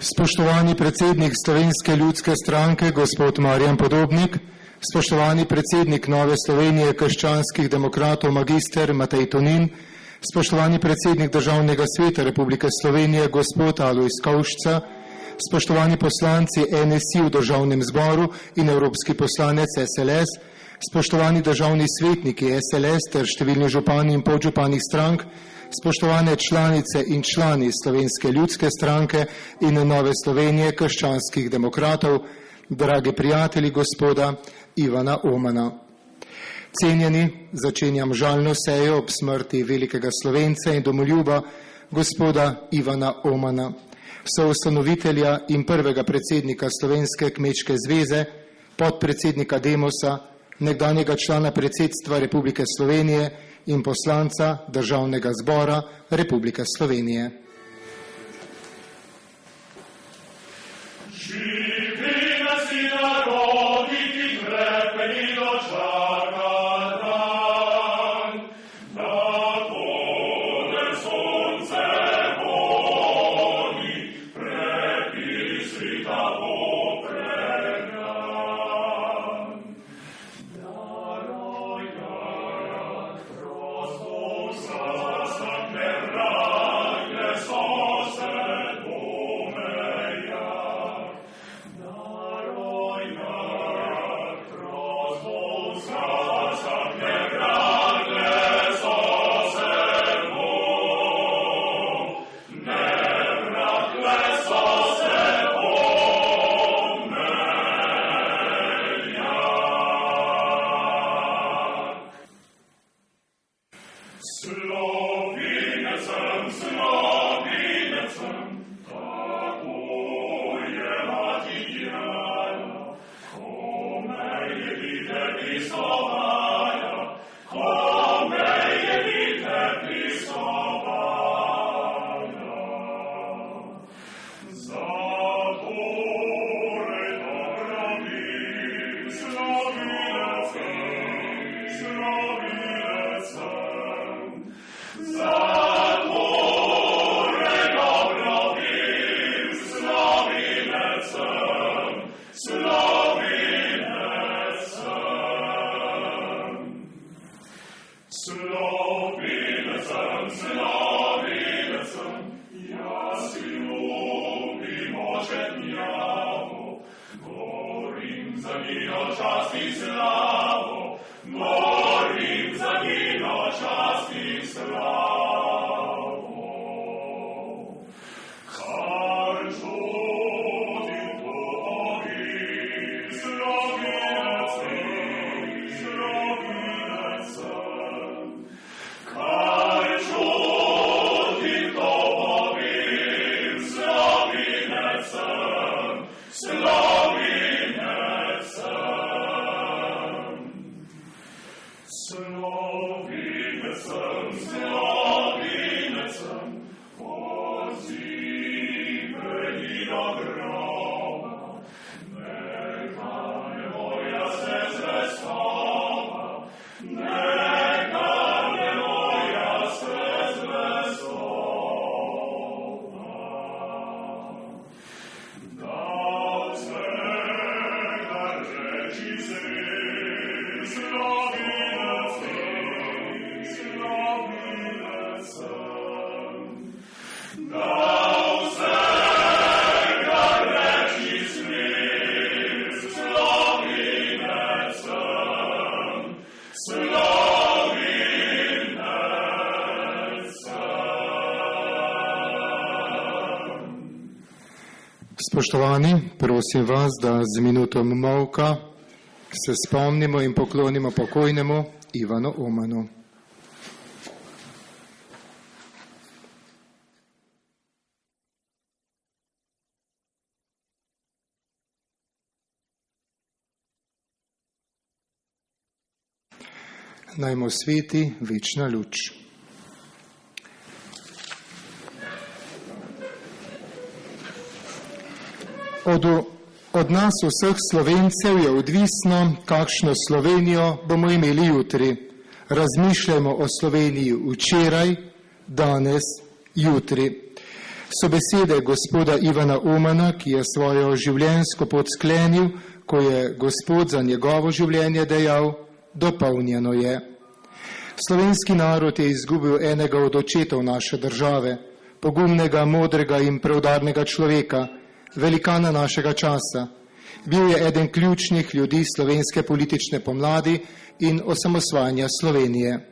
Spoštovani predsednik Slovenske ljudske stranke, gospod Marjan Podobnik, spoštovani predsednik Nove Slovenije krščanskih demokratov, magister Matej Tonin, spoštovani predsednik Državnega sveta Republike Slovenije, gospod Alojz Kovšca, spoštovani poslanci NSI v Državnem zboru in evropski poslanec SLS, spoštovani državni svetniki SLS ter številni župani in podžupani strank, spoštovane članice in člani Slovenske ljudske stranke in Nove Slovenije krščanskih demokratov, dragi prijatelji gospoda Ivana Omana. Cenjeni, začenjam žalno sejo ob smrti velikega Slovenca in domoljuba gospoda Ivana Omana, soustanovitelja in prvega predsednika Slovenske kmečke zveze, podpredsednika Demosa, nekdanjega člana predsedstva Republike Slovenije in poslanca Državnega zbora Republike Slovenije. Spoštovani, prosim vas, da z minuto molka se spomnimo in poklonimo pokojnemu Ivanu Omanu. Naj mu sveti večna luč. Od nas vseh Slovencev je odvisno, kakšno Slovenijo bomo imeli jutri. Razmišljajmo o Sloveniji včeraj, danes, jutri. So besede gospoda Ivana Omana, ki je svojo življenjsko pot sklenil, ko je Gospod za njegovo življenje dejal: dopolnjeno je. Slovenski narod je izgubil enega od očetov naše države, pogumnega, modrega in preudarnega človeka, velikana našega časa. Bil je eden ključnih ljudi slovenske politične pomladi in osamosvajanja Slovenije.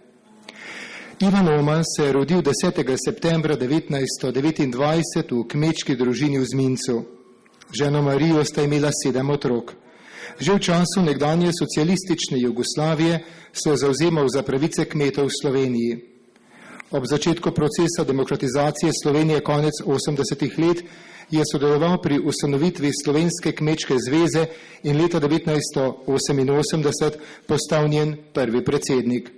Ivan Oman se je rodil 10. septembra 1929 v kmečki družini v Zmincu. Ženo Marijo sta imela 7 otrok. Že v času nekdanje socialistične Jugoslavije se je zavzemal za pravice kmetov v Sloveniji. Ob začetku procesa demokratizacije Slovenije konec 80. let je sodeloval pri ustanovitvi Slovenske kmečke zveze in leta 1988 postal njen prvi predsednik.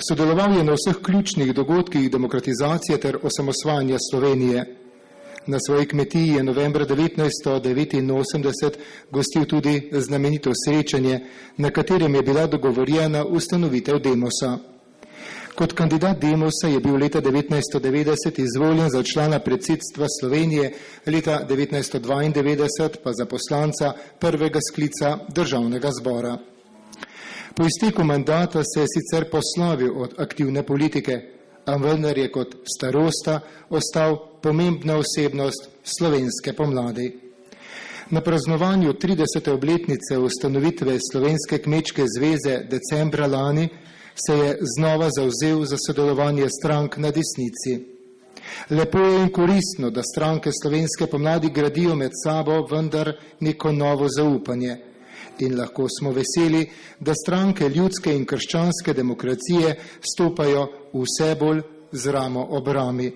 Sodeloval je na vseh ključnih dogodkih demokratizacije ter osamosvajanja Slovenije. Na svoji kmetiji je novembra 1989 gostil tudi znamenito srečanje, na katerem je bila dogovorjena ustanovitev Demosa. Kot kandidat Demosa je bil leta 1990 izvoljen za člana predsedstva Slovenije, leta 1992 pa za poslanca prvega sklica državnega zbora. Po izteku mandata se je sicer poslovil od aktivne politike, a vendar je kot starosta ostal pomembna osebnost slovenske pomladi. Na praznovanju 30. obletnice ustanovitve Slovenske kmečke zveze decembra lani se je znova zavzel za sodelovanje strank na desnici. Lepo je in koristno, da stranke slovenske pomladi gradijo med sabo vendar neko novo zaupanje. In lahko smo veseli, da stranke ljudske in krščanske demokracije stopajo vse bolj z ramo ob rami.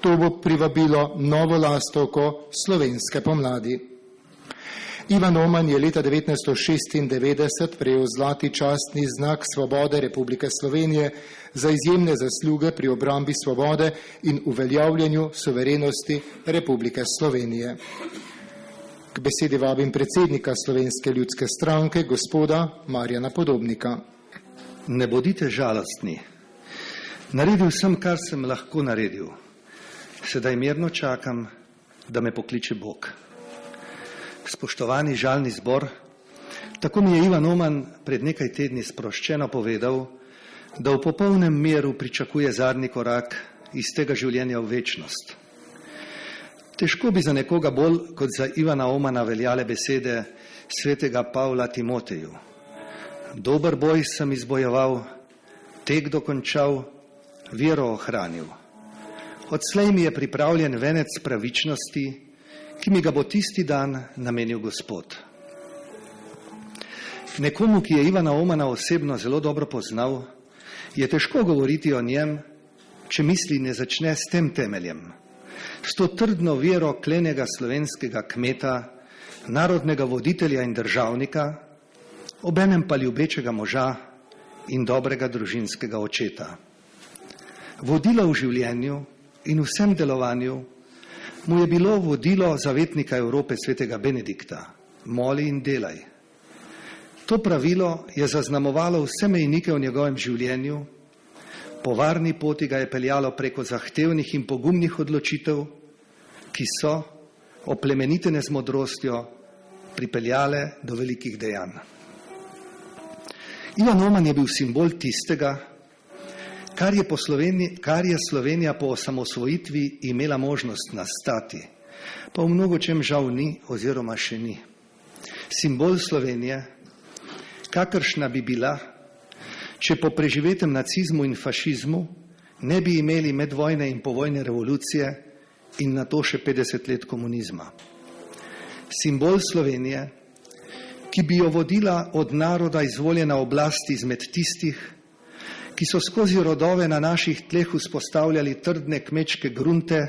To bo privabilo novo lastovko slovenske pomladi. Ivan Oman je leta 1996 prejel zlati častni znak svobode Republike Slovenije za izjemne zasluge pri obrambi svobode in uveljavljanju suverenosti Republike Slovenije. K besedi vabim predsednika Slovenske ljudske stranke, gospoda Marjana Podobnika. Ne bodite žalostni. Naredil sem, kar sem lahko naredil. Sedaj mirno čakam, da me pokliče Bog. Spoštovani žalni zbor, tako mi je Ivan Oman pred nekaj tedni sproščeno povedal, da v popolnem miru pričakuje zadnji korak iz tega življenja v večnost. Težko bi za nekoga bolj kot za Ivana Omana veljale besede svetega Pavla Timoteju. Dober boj sem izbojeval, tek dokončal, vero ohranil. Odslej mi je pripravljen venec pravičnosti, ki mi ga bo tisti dan namenil Gospod. Nekomu, ki je Ivana Omana osebno zelo dobro poznal, je težko govoriti o njem, če misli ne začne s tem temeljem. S to trdno vero klenega slovenskega kmeta, narodnega voditelja in državnika, obenem pa ljubečega moža in dobrega družinskega očeta. Vodilo v življenju in vsem delovanju mu je bilo vodilo zavetnika Evrope svetega Benedikta: moli in delaj. To pravilo je zaznamovalo vse mejnike v njegovem življenju, po varni poti ga je peljalo preko zahtevnih in pogumnih odločitev, ki so, oplemenitene z modrostjo, pripeljale do velikih dejanj. Ivan Oman je bil simbol tistega, kar je Slovenija po osamosvojitvi imela možnost nastati, pa v mnogočem žal ni oziroma še ni. Simbol Slovenije, kakršna bi bila, če po preživetem nacizmu in fašizmu ne bi imeli medvojne in povojne revolucije in nato še 50 let komunizma. Simbol Slovenije, ki bi jo vodila od naroda izvoljena oblast izmed tistih, ki so skozi rodove na naših tleh vzpostavljali trdne kmečke grunte,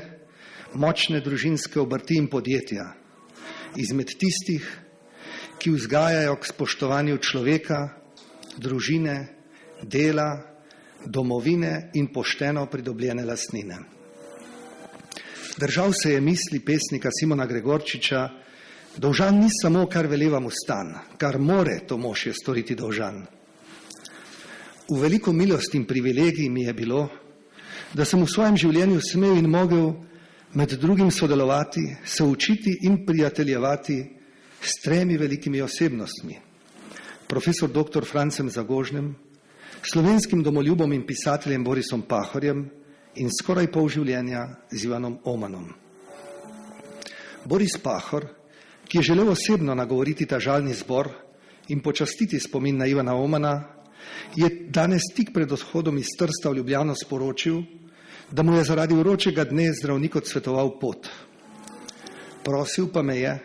močne družinske obrti in podjetja, izmed tistih, ki vzgajajo k spoštovanju človeka, družine, dela, domovine in pošteno pridobljene lastnine. Držal se je misli pesnika Simona Gregorčiča: dolžan ni samo, kar veleva mu stan, kar more to mož je storiti dolžan. V veliko milost in privilegij mi je bilo, da sem v svojem življenju smel in mogel med drugim sodelovati, se učiti in prijateljevati s 3 velikimi osebnostmi. Profesor dr. Francem Zagožnem, slovenskim domoljubom in pisateljem Borisom Pahorjem in skoraj pol življenja z Ivanom Omanom. Boris Pahor, ki je želel osebno nagovoriti ta žalni zbor in počastiti spomin na Ivana Omana, je danes tik pred odhodom iz Trsta v Ljubljano sporočil, da mu je zaradi vročega dne zdravnik odsvetoval pot. Prosil pa me je,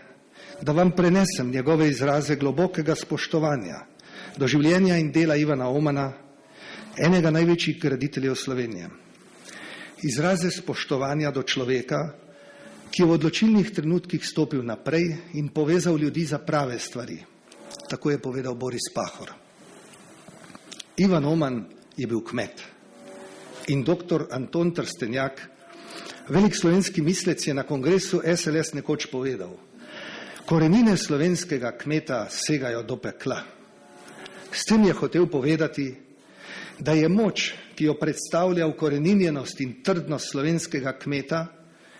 da vam prenesem njegove izraze globokega spoštovanja do življenja in dela Ivana Omana, enega največjih graditeljev Slovenije. Izraze spoštovanja do človeka, ki je v odločilnih trenutkih stopil naprej in povezal ljudi za prave stvari. Tako je povedal Boris Pahor. Ivan Oman je bil kmet in dr. Anton Trstenjak, velik slovenski mislec, je na kongresu SLS nekoč povedal: korenine slovenskega kmeta segajo do pekla. S tem je hotel povedati, da je moč, ki jo predstavlja ukoreninjenost in trdnost slovenskega kmeta,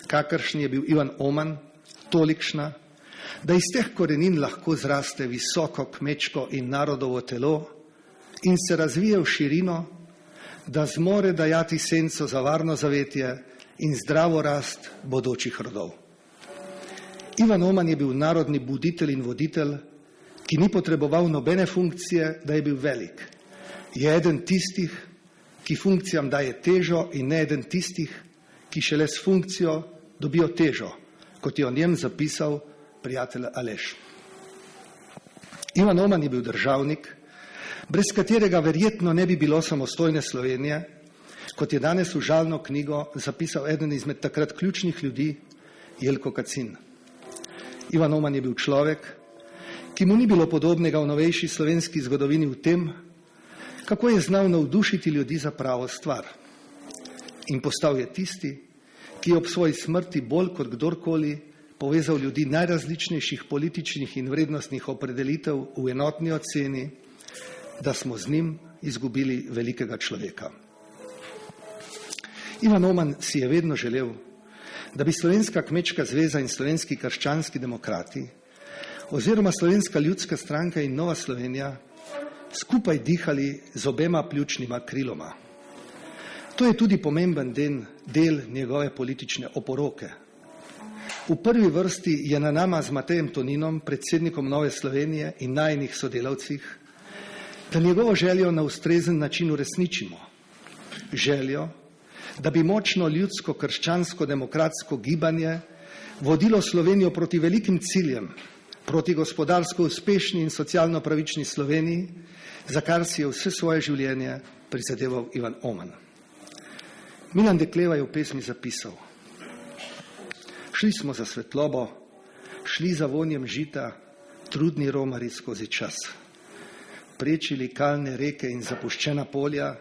kakršen je bil Ivan Oman, tolikšna, da iz teh korenin lahko zraste visoko kmečko in narodovo telo in se razvije v širino, da zmore dajati senco za varno zavetje in zdravo rast bodočih rodov. Ivan Oman je bil narodni buditelj in voditelj, ki ni potreboval nobene funkcije, da je bil velik. Je eden tistih, ki funkcijam daje težo, in ne eden tistih, ki šele s funkcijo dobijo težo, kot je o njem zapisal prijatelj Aleš. Ivan Oman je bil državnik, brez katerega verjetno ne bi bilo samostojne Slovenije, kot je danes v žalno knjigo zapisal eden izmed takrat ključnih ljudi, Jelko Kacin. Ivan Oman je bil človek, ki mu ni bilo podobnega v novejši slovenski zgodovini v tem, kako je znal navdušiti ljudi za pravo stvar. In postal je tisti, ki je ob svoji smrti bolj kot kdorkoli povezal ljudi najrazličnejših političnih in vrednostnih opredelitev v enotni oceni, da smo z njim izgubili velikega človeka. Ivan Oman si je vedno želel, da bi Slovenska kmečka zveza in Slovenski krščanski demokrati oziroma Slovenska ljudska stranka in Nova Slovenija skupaj dihali z obema pljučnima kriloma. To je tudi pomemben del njegove politične oporoke. V prvi vrsti je na nama z Matejem Toninom, predsednikom Nove Slovenije in najinih sodelavcih, da njegovo željo na ustrezen način uresničimo. Željo, da bi močno ljudsko krščansko demokratsko gibanje vodilo Slovenijo proti velikim ciljem, proti gospodarsko uspešni in socialno pravični Sloveniji, za kar si je vse svoje življenje prizadeval Ivan Oman. Milan Dekleva je v pesmi zapisal: šli smo za svetlobo, šli za vonjem žita, trudni romari skozi čas. Prečili kalne reke in zapuščena polja,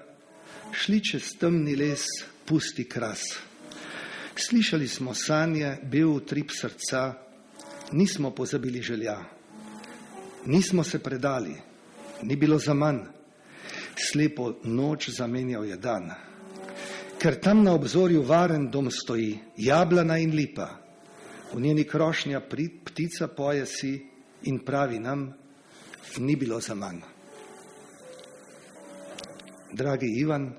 šli čez temni les, pusti kras. Slišali smo sanje, bel utrip srca, nismo pozabili želja. Nismo se predali, ni bilo zaman, slepo noč zamenjal je dan. Ker tam na obzorju varen dom stoji, jablana in lipa, v njeni krošnja ptica poje si in pravi nam, ni bilo zaman. Dragi Ivan,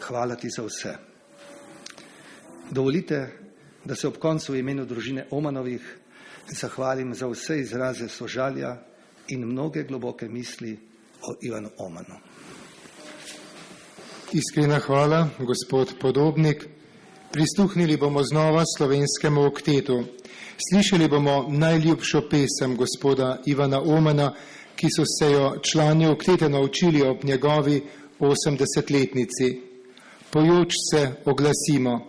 hvala ti za vse. Dovolite, da se ob koncu v imenu družine Omanovih zahvalim za vse izraze sožalja in mnoge globoke misli o Ivanu Omanu. Iskrena hvala, gospod Podobnik. Prisluhnili bomo znova slovenskemu oktetu. Slišali bomo najljubšo pesem gospoda Ivana Omana, ki so se jo člani okteta naučili ob njegovi 80-letnici. Pojoč se oglasimo.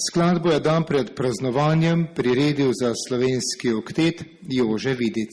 Skladbo je dan pred praznovanjem priredil za slovenski oktet Jože Vidic.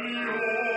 Io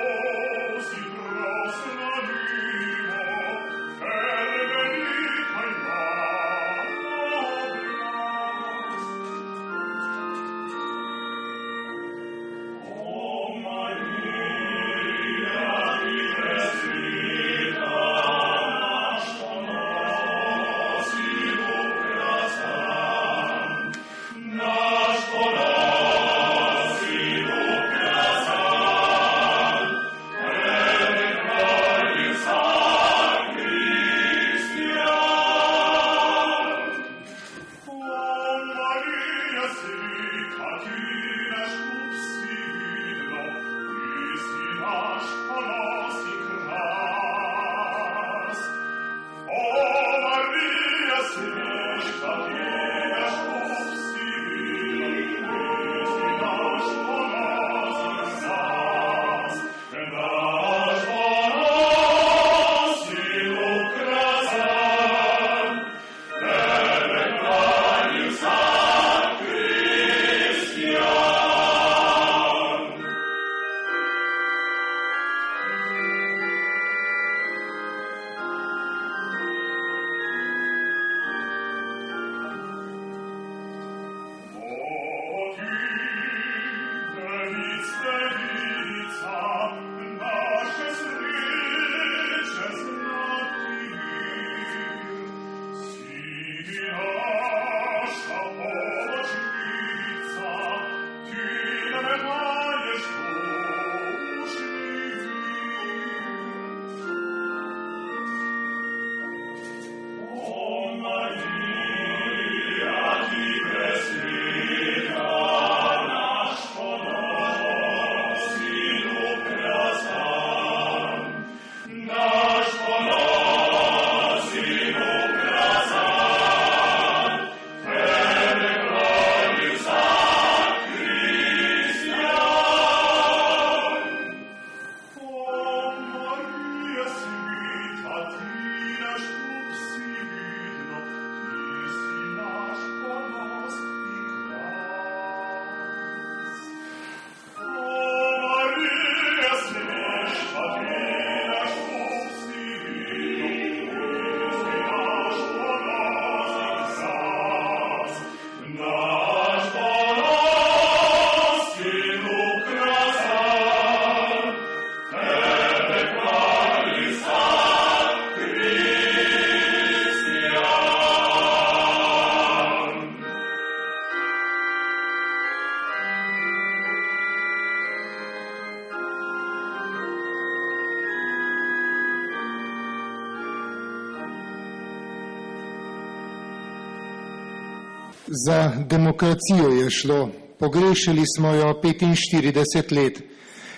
Za demokracijo je šlo. Pogrešali smo jo 45 let,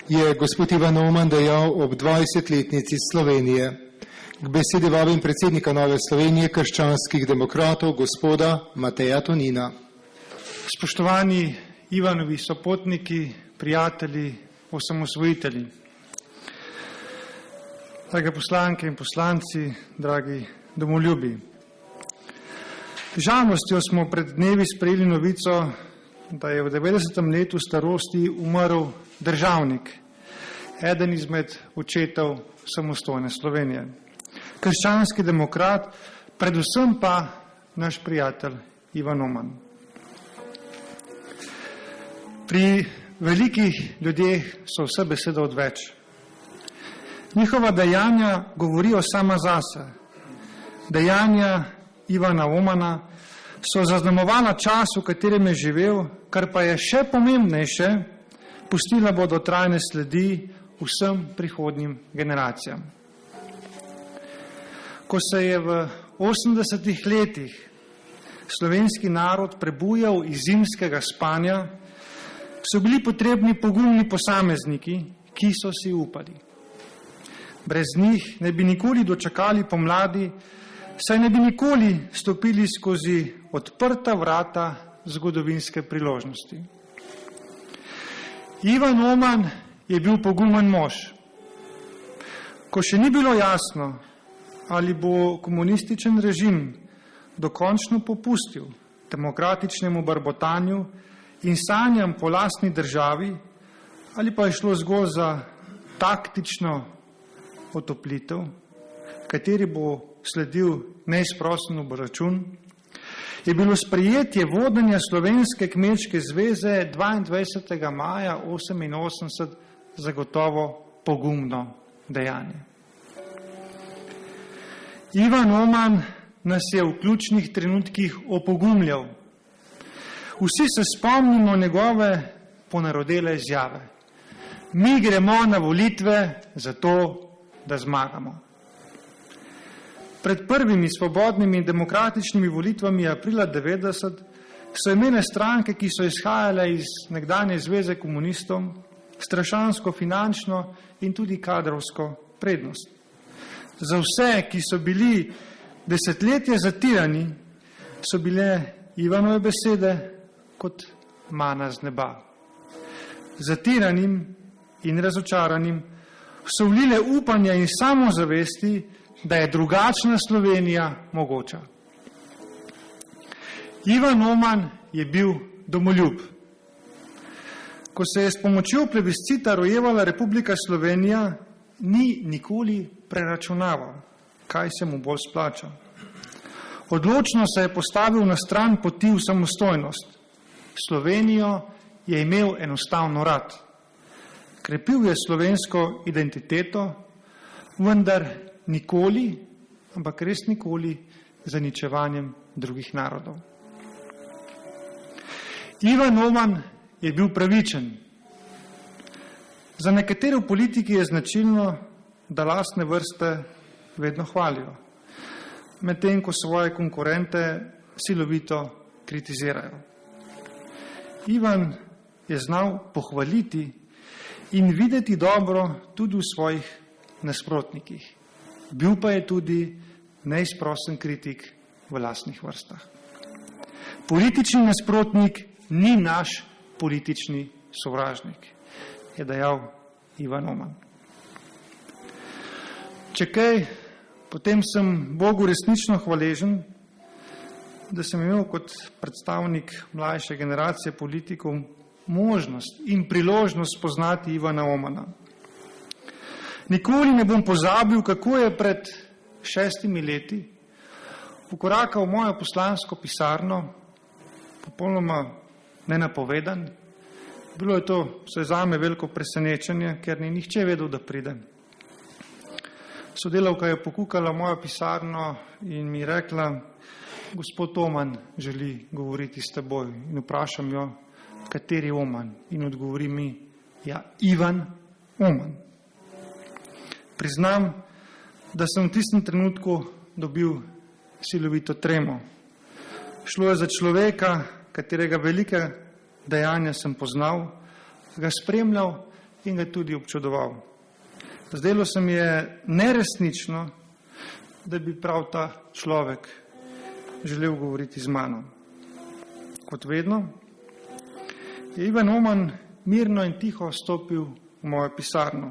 je gospod Ivan Oman dejal ob 20-letnici Slovenije. K besedi vabim predsednika Nove Slovenije krščanskih demokratov, gospoda Mateja Tonina. Spoštovani Ivanovi sopotniki, prijatelji, osamosvojitelji, drage poslanke in poslanci, dragi domoljubi. Z žalostjo smo pred dnevi sprejeli novico, da je v 90. letu starosti umrl državnik, eden izmed očetov samostojne Slovenije. Krščanski demokrat, predvsem pa naš prijatelj Ivan Oman. Pri velikih ljudeh so vse besede odveč. Njihova dejanja govorijo sama zase. Dejanja Ivana Omana so zaznamovala čas, v katerem je živel, kar pa je še pomembnejše, pustila bodo trajne sledi vsem prihodnjim generacijam. Ko se je v 80. letih slovenski narod prebujal iz zimskega spanja, so bili potrebni pogumni posamezniki, ki so si upali. Brez njih ne bi nikoli dočakali pomladi, saj ne bi nikoli stopili skozi odprta vrata zgodovinske priložnosti. Ivan Oman je bil pogumen mož. Ko še ni bilo jasno, ali bo komunističen režim dokončno popustil demokratičnemu barbotanju in sanjam po lastni državi, ali pa je šlo zgolj za taktično otoplitev, kateri bo sledil neizprosen obračun, je bilo sprejetje vodenja Slovenske kmečke zveze 22. maja 1988 zagotovo pogumno dejanje. Ivan Oman nas je v ključnih trenutkih opogumljal. Vsi se spomnimo njegove ponarodele izjave. Mi gremo na volitve zato, da zmagamo. Pred prvimi svobodnimi in demokratičnimi volitvami aprila 90 so imele stranke, ki so izhajale iz nekdanje zveze komunistov, strašansko finančno in tudi kadrovsko prednost. Za vse, ki so bili desetletje zatirani, so bile Ivanove besede kot mana z neba. Zatiranim in razočaranim so vlile upanja in samozavesti, da je drugačna Slovenija mogoča. Ivan Oman je bil domoljub. Ko se je s pomočjo plebiscita rojevala Republika Slovenija, ni nikoli preračunaval, kaj se mu bolj splača. Odločno se je postavil na stran poti v samostojnost. Slovenijo je imel enostavno rad. Krepil je slovensko identiteto, vendar nikoli, ampak res nikoli, zaničevanjem drugih narodov. Ivan Oman je bil pravičen. Za nekatere v politiki je značilno, da lastne vrste vedno hvalijo, medtem ko svoje konkurente silovito kritizirajo. Ivan je znal pohvaliti in videti dobro tudi v svojih nasprotnikih. Bil pa je tudi neizprosen kritik v lastnih vrstah. Politični nasprotnik ni naš politični sovražnik, je dejal Ivan Oman. Če kaj, potem sem Bogu resnično hvaležen, da sem imel kot predstavnik mlajše generacije politikov možnost in priložnost spoznati Ivana Omana. Nikoli ne bom pozabil, kako je pred 6 leti vkorakal v mojo poslansko pisarno, popolnoma nenapovedan. Bilo je to vse zame veliko presenečenje, ker ni nihče vedel, da pride. Sodelavka je pokukala v mojo pisarno in mi rekla, gospod Oman želi govoriti s teboj. In vprašam jo, kateri Oman? In odgovori mi, ja, Ivan Oman. Priznam, da sem v tistem trenutku dobil silovito tremo. Šlo je za človeka, katerega velike dejanja sem poznal, ga spremljal in ga tudi občudoval. Zdelo se mi je neresnično, da bi prav ta človek želel govoriti z mano. Kot vedno je Ivan Oman mirno in tiho stopil v mojo pisarno,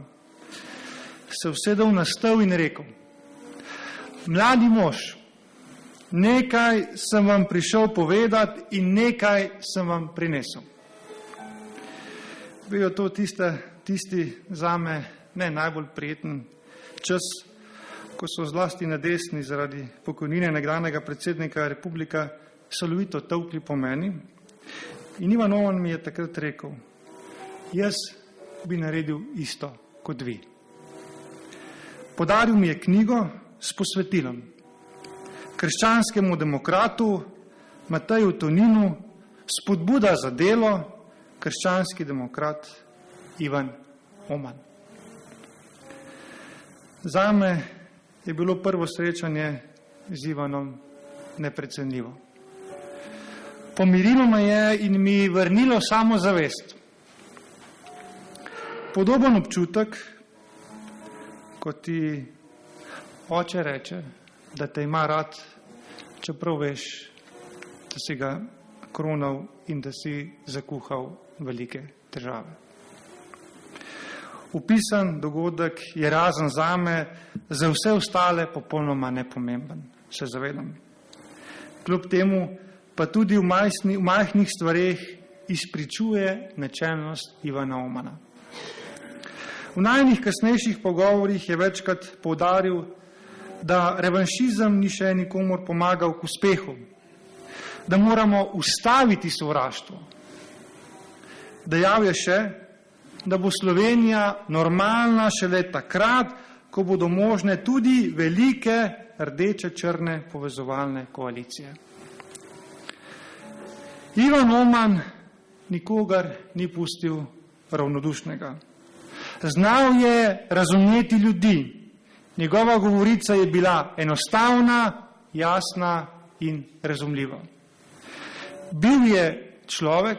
se usedel na stol in rekel: mladi mož, nekaj sem vam prišel povedati in nekaj sem vam prinesel. Bil je to tisti zame ne najbolj prijeten čas, ko so zlasti na desni zaradi pokojnine nekdanjega predsednika republike solovito tolkli po meni. In Ivan Oman mi je takrat rekel: jaz bi naredil isto kot vi. Podaril mi je knjigo s posvetilom krščanskemu demokratu Mateju Toninu, Spodbuda za delo, krščanski demokrat Ivan Oman. Zame je bilo prvo srečanje z Ivanom neprecenljivo. Pomirilo me je in mi vrnilo samozavest. Podoben občutek, ko ti oče reče, da te ima rad, čeprav veš, da si ga kronal in da si zakuhal velike težave. Opisan dogodek je razen zame, za vse ostale popolnoma nepomemben, se zavedam. Kljub temu pa tudi v majhnih stvareh izpričuje načelnost Ivana Omana. V najnih kasnejših pogovorih je večkrat poudaril, da revanšizem ni še nikomor pomagal k uspehu, da moramo ustaviti sovraštvo. Dejal je še, da bo Slovenija normalna šele takrat, ko bodo možne tudi velike rdeče-črne povezovalne koalicije. Ivan Oman nikogar ni pustil ravnodušnega. Znal je razumeti ljudi. Njegova govorica je bila enostavna, jasna in razumljiva. Bil je človek,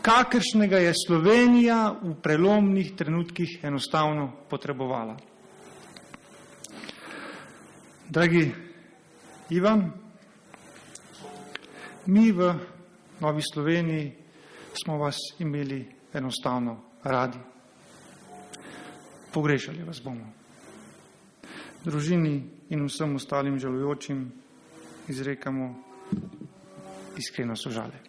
kakršnega je Slovenija v prelomnih trenutkih enostavno potrebovala. Dragi Ivan, mi v Novi Sloveniji smo vas imeli enostavno radi. Pogrešali vas bomo. Družini in vsem ostalim žalujočim izrekamo iskreno sožalje.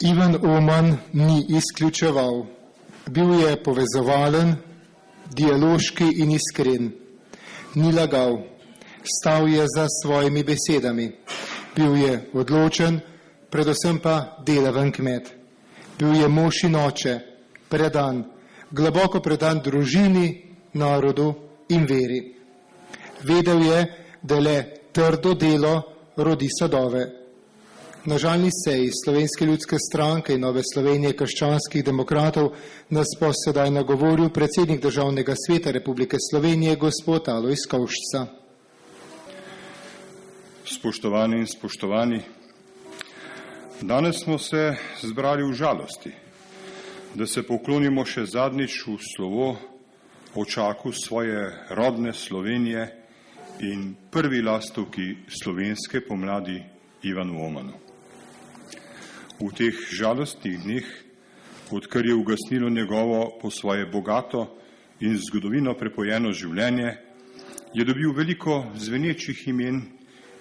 Ivan Oman ni izključeval. Bil je povezovalen, dialoški in iskren. Ni lagal. Stal je za svojimi besedami. Bil je odločen, predvsem pa delaven kmet. Bil je mož in oče, predan, globoko predan družini, narodu in veri. Vedel je, da le trdo delo rodi sadove. Na žalni seji Slovenske ljudske stranke in Nove Slovenije krščanskih demokratov nas bo sedaj nagovoril predsednik Državnega sveta Republike Slovenije, gospod Alojz Kovšca. Spoštovani in spoštovani, danes smo se zbrali v žalosti, da se poklonimo še zadnjič v slovo očaku svoje rodne Slovenije in prvi lastovki slovenske pomladi Ivanu Omanu. V teh žalostnih dneh, odkar je ugasnilo njegovo po svoje bogato in zgodovino prepojeno življenje, je dobil veliko zvenečih imen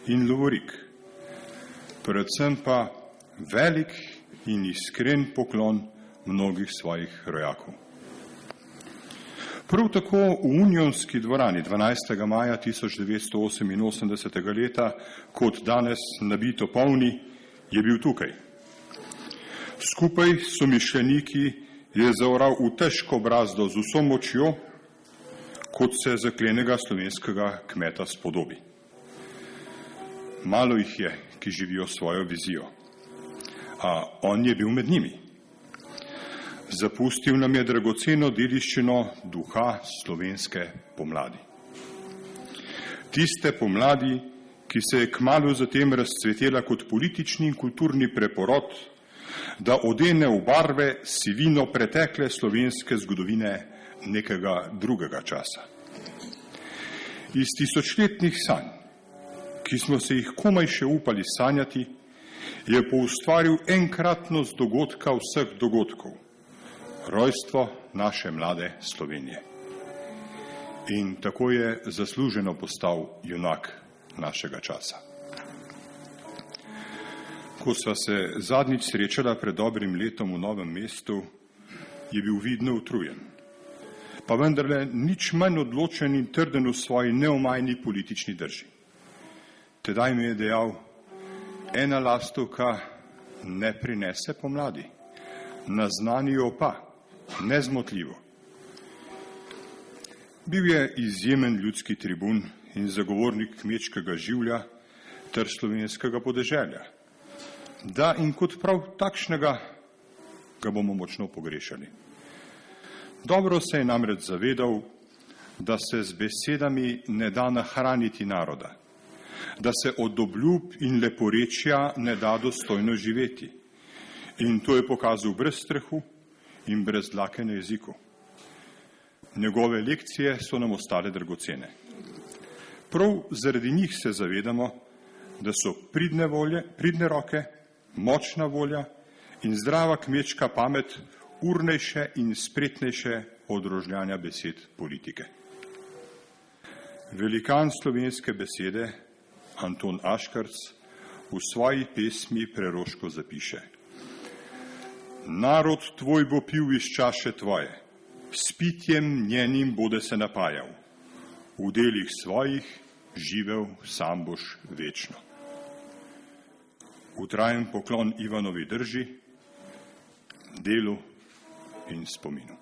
in lovorik, predvsem pa velik in iskren poklon mnogih svojih rojakov. Prav tako v Unionski dvorani 12. maja 1988. leta, kot danes nabito polni, je bil tukaj. Skupaj s somišljeniki je zaoral v težko brazdo z vso močjo, kot se zaklenega slovenskega kmeta spodobi. Malo jih je, ki živijo svojo vizijo, a on je bil med njimi. Zapustil nam je dragoceno dediščino duha slovenske pomladi. Tiste pomladi, ki se je kmalu zatem razcvetela kot politični in kulturni preporod, da odene v barve sivino pretekle slovenske zgodovine nekega drugega časa. Iz tisočletnih sanj, ki smo se jih komaj še upali sanjati, je poustvaril enkratnost dogodka vseh dogodkov, rojstvo naše mlade Slovenije. In tako je zasluženo postal junak našega časa. Ko sva se zadnjič srečala pred dobrim letom v Novem mestu, je bil vidno utrujen, pa vendarle nič manj odločen in trden v svoji neomajni politični drži. Tedaj mi je dejal, ena lastovka ne prinese pomladi, naznani jo pa, nezmotljivo. Bil je izjemen ljudski tribun in zagovornik kmečkega življa ter slovenskega podeželja. Da in kot prav takšnega ga bomo močno pogrešali. Dobro se je namreč zavedal, da se z besedami ne da nahraniti naroda, da se od obljub in leporečja ne da dostojno živeti. In to je pokazal brez strahu in brez dlake na jeziku. Njegove lekcije so nam ostale dragocene. Prav zaradi njih se zavedamo, da so pridne roke, močna volja in zdrava kmečka pamet urnejše in spretnejše od rožljanja besed politike. Velikan slovenske besede Anton Aškarc v svoji pesmi preroško zapiše: narod tvoj bo pil iz čaše tvoje, s pitjem njenim bode se napajal, v delih svojih živel sam boš večno. Utrajen poklon Ivanovi drži, delu in spominu.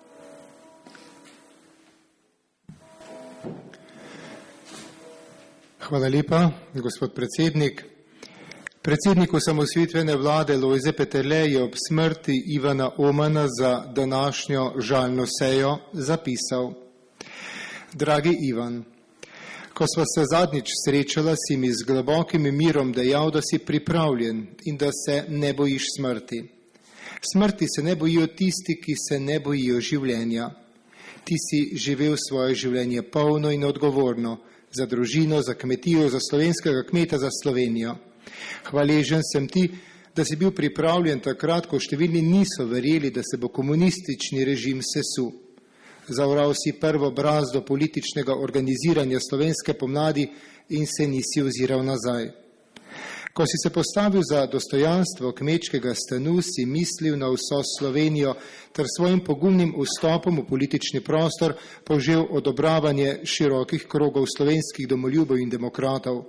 Hvala lepa, gospod predsednik. Predsednik osamosvojitvene vlade Lojze Peterle je ob smrti Ivana Omana za današnjo žalno sejo zapisal: Dragi Ivan, ko sva se zadnjič srečala, si mi z globokim mirom dejal, da si pripravljen in da se ne bojiš smrti. Smrti se ne bojijo tisti, ki se ne bojijo življenja. Ti si živel svoje življenje polno in odgovorno, za družino, za kmetijo, za slovenskega kmeta, za Slovenijo. Hvaležen sem ti, da si bil pripravljen takrat, ko številni niso verjeli, da se bo komunistični režim sesul. Zaoral si prvo brazdo političnega organiziranja slovenske pomladi in se nisi oziral nazaj. Ko si se postavil za dostojanstvo kmečkega stanu, si mislil na vso Slovenijo ter svojim pogumnim vstopom v politični prostor požel odobravanje širokih krogov slovenskih domoljubov in demokratov.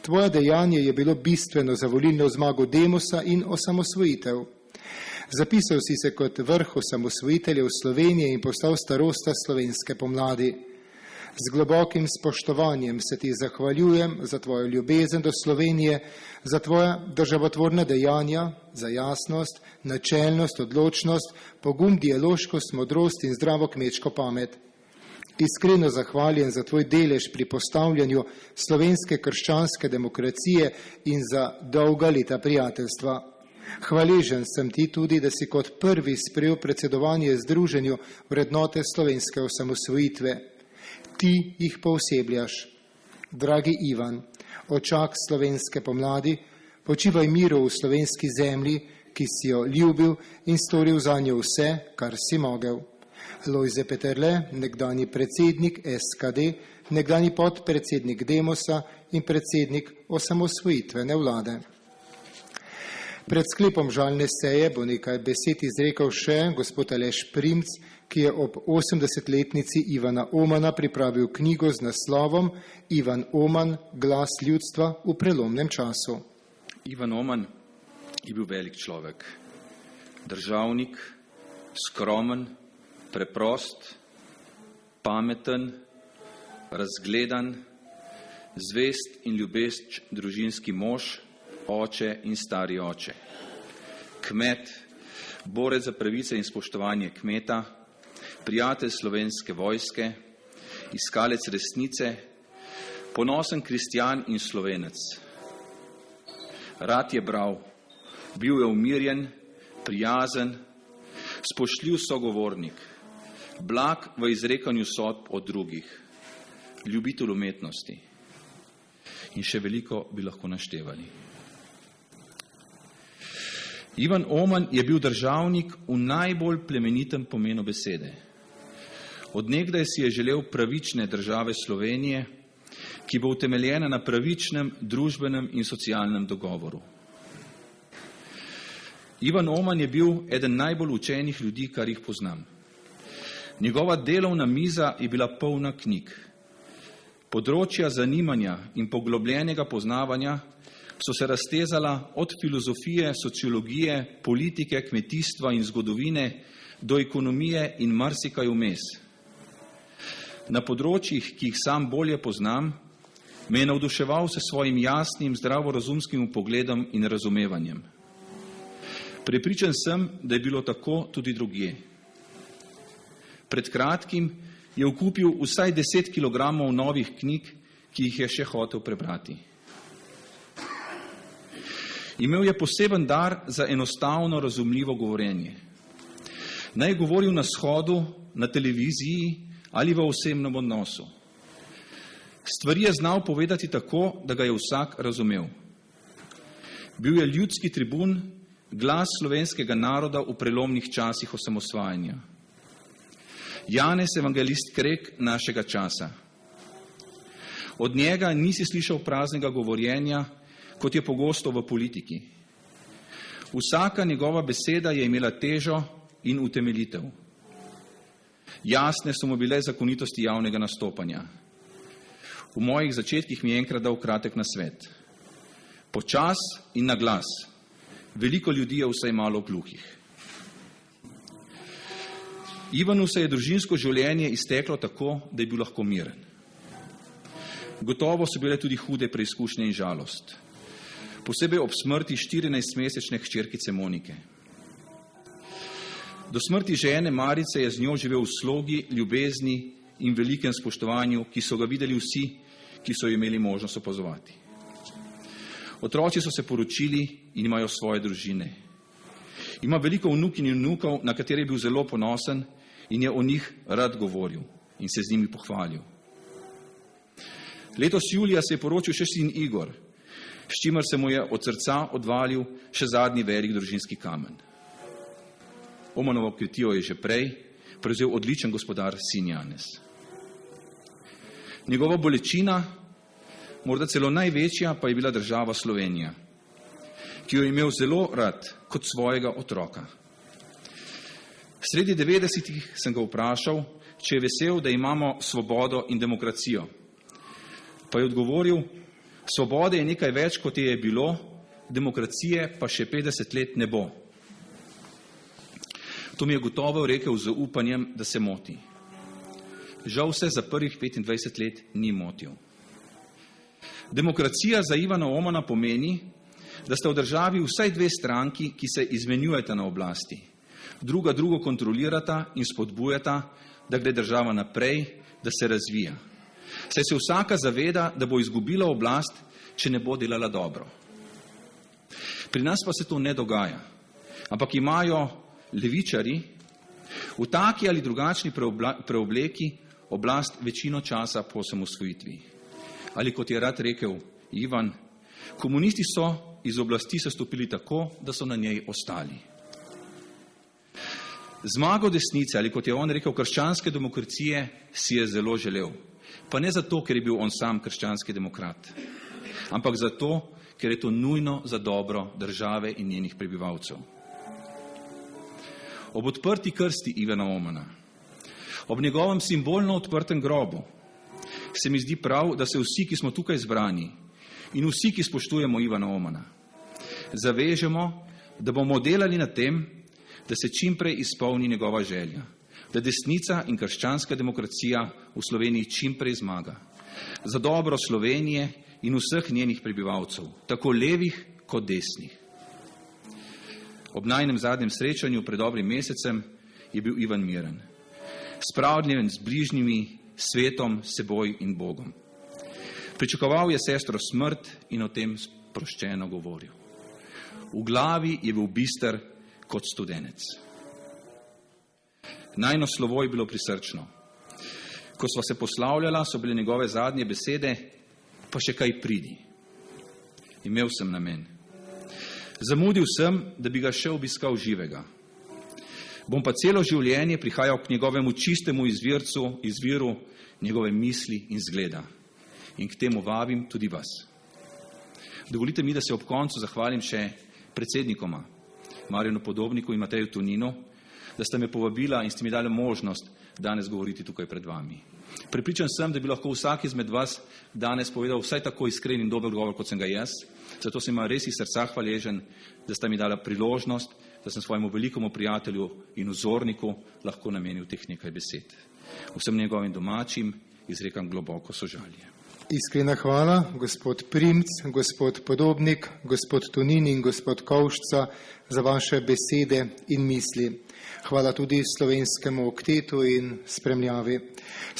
Tvoje dejanje je bilo bistveno za volilno zmago Demosa in osamosvojitev. Zapisal si se kot vrh osamosvojiteljev Slovenije in postal starosta slovenske pomladi. Z globokim spoštovanjem se ti zahvaljujem za tvojo ljubezen do Slovenije, za tvoja državotvorna dejanja, za jasnost, načelnost, odločnost, pogum, dialoškost, modrost in zdravo kmečko pamet. Iskreno zahvaljujem za tvoj delež pri postavljanju slovenske krščanske demokracije in za dolga leta prijateljstva. Hvaležen sem ti tudi, da si kot prvi sprejel predsedovanje Združenju vrednote slovenske osamosvojitve. Ti jih poosebljaš. Dragi Ivan, očak slovenske pomladi, počivaj miru v slovenski zemlji, ki si jo ljubil in storil zanjo vse, kar si mogel. Lojze Peterle, nekdanji predsednik SKD, nekdanji podpredsednik Demosa in predsednik osamosvojitvene vlade. Pred sklepom žalne seje bo nekaj besed izrekel še gospod Aleš Primc, ki je ob 80-letnici Ivana Omana pripravil knjigo z naslovom Ivan Oman, glas ljudstva v prelomnem času. Ivan Oman je bil velik človek, državnik, skromen, preprost, pameten, razgledan, zvest in ljubeč družinski mož, oče in stari oče. Kmet, borec za pravice in spoštovanje kmeta, prijatelj slovenske vojske, iskalec resnice, ponosen kristjan in Slovenec. Rad je bral, bil je umirjen, prijazen, spoštljiv sogovornik, blag v izrekanju sodb od drugih, ljubitelj umetnosti. In še veliko bi lahko naštevali. Ivan Oman je bil državnik v najbolj plemenitem pomenu besede. Od nekdaj si je želel pravične države Slovenije, ki bo utemeljena na pravičnem družbenem in socialnem dogovoru. Ivan Oman je bil eden najbolj učenih ljudi, kar jih poznam. Njegova delovna miza je bila polna knjig. Področja zanimanja in poglobljenega poznavanja so se raztezala od filozofije, sociologije, politike, kmetijstva in zgodovine do ekonomije in marsikaj vmes. Na področjih, ki jih sam bolje poznam, me je navduševal s svojim jasnim, zdravorazumskim pogledom in razumevanjem. Prepričan sem, da je bilo tako tudi drugje. Pred kratkim je kupil vsaj 10 kilogramov novih knjig, ki jih je še hotel prebrati. Imel je poseben dar za enostavno razumljivo govorjenje. Naj je govoril na shodu, na televiziji ali v osebnem odnosu. Stvari je znal povedati tako, da ga je vsak razumel. Bil je ljudski tribun, glas slovenskega naroda v prelomnih časih osamosvajanja. Janez evangelist Krek našega časa. Od njega nisi slišal praznega govorjenja, kot je pogosto v politiki. Vsaka njegova beseda je imela težo in utemeljitev. Jasne so mu bile zakonitosti javnega nastopanja. V mojih začetkih mi je enkrat dal kratek nasvet. Počas in na glas. Veliko ljudi je vsaj malo gluhih. Ivanu se je družinsko življenje izteklo tako, da je bil lahko miren. Gotovo so bile tudi hude preizkušnje in žalost. Posebej ob smrti 14-mesečne hčerkice Monike. Do smrti žene Marice je z njo živel v slogi, ljubezni in velikem spoštovanju, ki so ga videli vsi, ki so imeli možnost opazovati. Otroci so se poročili in imajo svoje družine. Ima veliko vnukinj in vnukov, na katere je bil zelo ponosen in je o njih rad govoril in se z njimi pohvalil. Letos julija se je poročil še sin Igor, s čimer se mu je od srca odvalil še zadnji velik družinski kamen. Omanovo kmetijo je že prej prevzel odličen gospodar sin Janez. Njegova bolečina, morda celo največja, pa je bila država Slovenija, ki jo je imel zelo rad kot svojega otroka. Sredi 90-ih sem ga vprašal, če je vesel, da imamo svobodo in demokracijo. Pa je odgovoril, svobode je nekaj več, kot je bilo, demokracije pa še 50 let ne bo. To mi je gotovo rekel z upanjem, da se moti. Žal se za prvih 25 let ni motil. Demokracija za Ivana Omana pomeni, da sta v državi vsaj dve stranki, ki se izmenjujeta na oblasti. Druga drugo kontrolirata in spodbujata, da gre država naprej, da se razvija. Saj se vsaka zaveda, da bo izgubila oblast, če ne bo delala dobro. Pri nas pa se to ne dogaja, ampak imajo levičari v taki ali drugačni preobleki oblast večino časa po osamosvojitvi. Ali kot je rad rekel Ivan, komunisti so iz oblasti sestopili tako, da so na njej ostali. Zmago desnice, ali kot je on rekel, krščanske demokracije, si je zelo želel. Pa ne zato, ker je bil on sam krščanski demokrat, ampak zato, ker je to nujno za dobro države in njenih prebivalcev. Ob odprti krsti Ivana Omana, ob njegovem simbolno odprtem grobu, se mi zdi prav, da se vsi, ki smo tukaj zbrani in vsi, ki spoštujemo Ivana Omana, zavežemo, da bomo delali na tem, da se čimprej izpolni njegova želja, da desnica in krščanska demokracija v Sloveniji čimprej zmaga. Za dobro Slovenije in vseh njenih prebivalcev, tako levih kot desnih. Ob najnem zadnjem srečanju pred dobrim mesecem je bil Ivan miren, spravljen z bližnjimi, svetom, seboj in Bogom. Pričakoval je sestro smrt in o tem sproščeno govoril. V glavi je bil bister kot studenec. Najno slovo je bilo prisrčno. Ko sva se poslavljala, so bile njegove zadnje besede, pa še kaj pridi. Imel sem namen. Zamudil sem, da bi ga še obiskal živega. Bom pa celo življenje prihajal k njegovemu čistemu izviru njegove misli in zgleda. In k temu vabim tudi vas. Dovolite mi, da se ob koncu zahvalim še predsednikoma, Marjanu Podobniku in Mateju Toninu, da ste me povabila in ste mi dali možnost danes govoriti tukaj pred vami. Prepričan sem, da bi lahko vsak izmed vas danes povedal vsaj tako iskren in dober govor, kot sem ga jaz. Zato sem res iz srca hvaležen, da sta mi dala priložnost, da sem svojemu velikому prijatelju in vzorniku lahko namenil teh nekaj besed. Vsem njegovim domačim izrekam globoko sožalje. Iskrena hvala, gospod Primc, gospod Podobnik, gospod Tonin in gospod Kovšca za vaše besede in misli. Hvala tudi slovenskemu oktetu in spremljavi.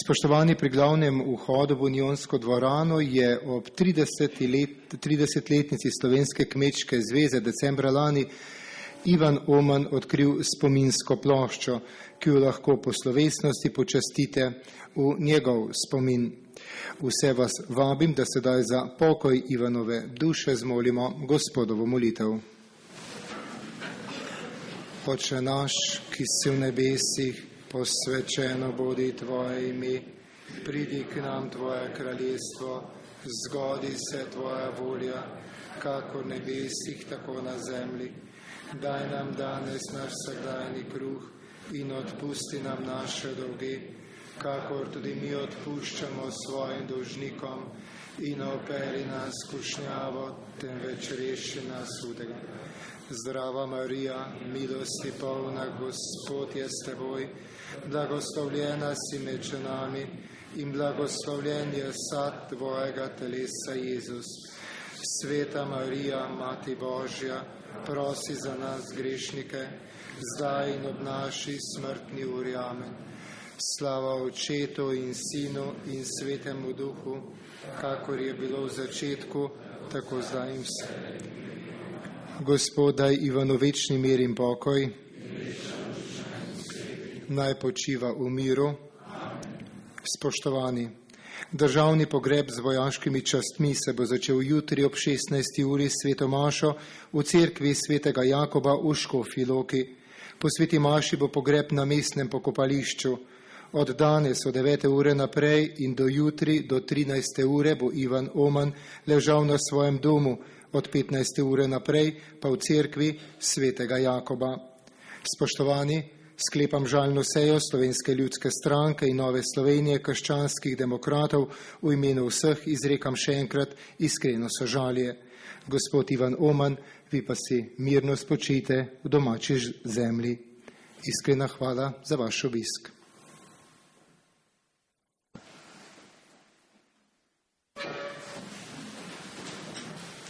Spoštovani, pri glavnem vhodu v Unionsko dvorano je ob 30-letnici Slovenske kmečke zveze decembra lani Ivan Oman odkril spominsko ploščo, ki jo lahko po slovesnosti počastite v njegov spomin. Vse vas vabim, da sedaj za pokoj Ivanove duše zmolimo Gospodovo molitev. Oče naš, ki si v nebesih, posvečeno bodi tvoje ime, pridi k nam tvoje kraljestvo, zgodi se tvoja volja, kakor v nebesih, tako na zemlji. Daj nam danes naš vsakdanji kruh in odpusti nam naše dolge, kakor tudi mi odpuščamo svojim dolžnikom, in ne operi nas v skušnjavo, temveč reši nas hudega. Zdrava Marija, milosti polna, Gospod je s teboj, blagoslovljena si med ženami in blagoslovljen je sad tvojega telesa Jezus. Sveta Marija, Mati Božja, prosi za nas grešnike, zdaj in ob naši smrtni uri. Amen. Slava Očetu in Sinu in Svetemu Duhu, kakor je bilo v začetku, tako zdaj in vse. Gospod, daj Ivanu večni mir in pokoj, naj počiva v miru. Spoštovani, državni pogreb z vojaškimi častmi se bo začel jutri ob 16. uri sveto mašo v cerkvi svetega Jakoba v Škofji Loki. Po sveti maši bo pogreb na mestnem pokopališču. Od danes od 9. ure naprej in do jutri do 13. ure bo Ivan Oman ležal na svojem domu od 15. ure naprej pa v cerkvi svetega Jakoba. Spoštovani, sklepam žalno sejo Slovenske ljudske stranke in Nove Slovenije krščanskih demokratov. V imenu vseh izrekam še enkrat iskreno sožalje. Gospod Ivan Oman, vi pa si mirno spočijte v domači zemlji. Iskrena hvala za vaš obisk.